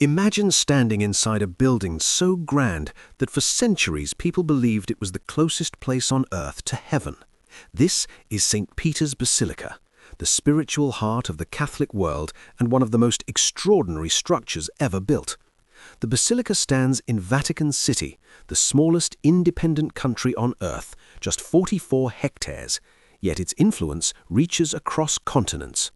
Imagine standing inside a building so grand that for centuries people believed it was the closest place on earth to heaven. This is St. Peter's Basilica, the spiritual heart of the Catholic world and one of the most extraordinary structures ever built. The Basilica stands in Vatican City, the smallest independent country on earth, just 44 hectares, yet its influence reaches across continents.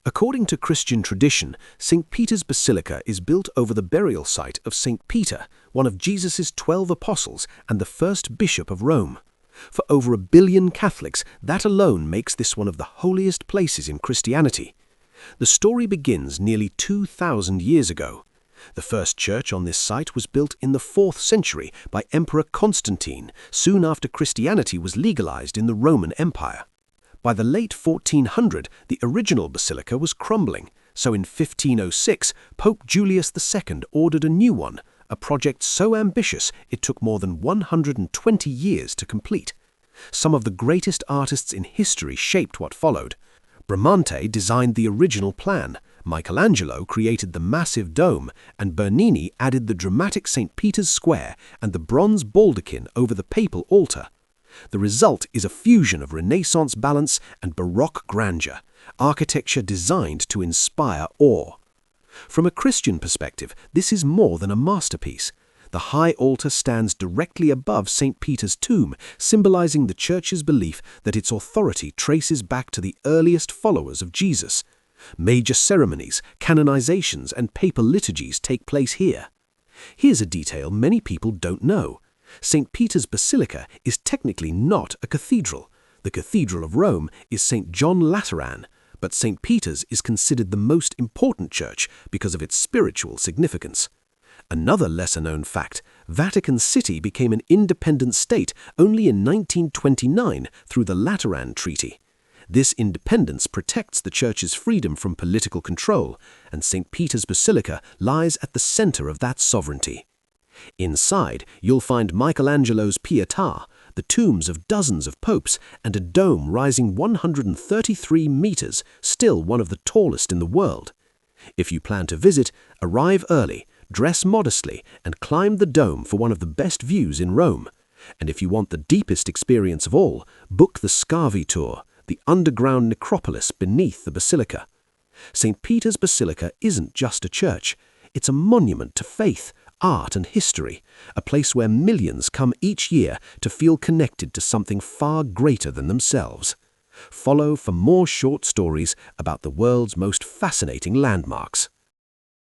According to Christian tradition, St. Peter's Basilica is built over the burial site of St. Peter, one of Jesus' 12 apostles and the first bishop of Rome. For over 1 billion Catholics, that alone makes this one of the holiest places in Christianity. The story begins nearly 2,000 years ago. The first church on this site was built in the 4th century by Emperor Constantine, soon after Christianity was legalized in the Roman Empire. By the late 1400, the original basilica was crumbling, so in 1506, Pope Julius II ordered a new one, a project so ambitious it took more than 120 years to complete. Some of the greatest artists in history shaped what followed. Bramante designed the original plan, Michelangelo created the massive dome, and Bernini added the dramatic St. Peter's Square and the bronze baldachin over the papal altar. The result is a fusion of Renaissance balance and Baroque grandeur, architecture designed to inspire awe. From a Christian perspective, this is more than a masterpiece. The high altar stands directly above St. Peter's tomb, symbolizing the Church's belief that its authority traces back to the earliest followers of Jesus. Major ceremonies, canonizations, and papal liturgies take place here. Here's a detail many people don't know. St. Peter's Basilica is technically not a cathedral. The Cathedral of Rome is St. John Lateran, but St. Peter's is considered the most important church because of its spiritual significance. Another lesser-known fact, Vatican City became an independent state only in 1929 through the Lateran Treaty. This independence protects the Church's freedom from political control, and St. Peter's Basilica lies at the center of that sovereignty. Inside, you'll find Michelangelo's Pietà, the tombs of dozens of popes, and a dome rising 133 meters, still one of the tallest in the world. If you plan to visit, arrive early, dress modestly, and climb the dome for one of the best views in Rome. And if you want the deepest experience of all, book the Scavi tour, the underground necropolis beneath the basilica. St. Peter's Basilica isn't just a church, it's a monument to faith, art and history, a place where millions come each year to feel connected to something far greater than themselves. Follow for more short stories about the world's most fascinating landmarks.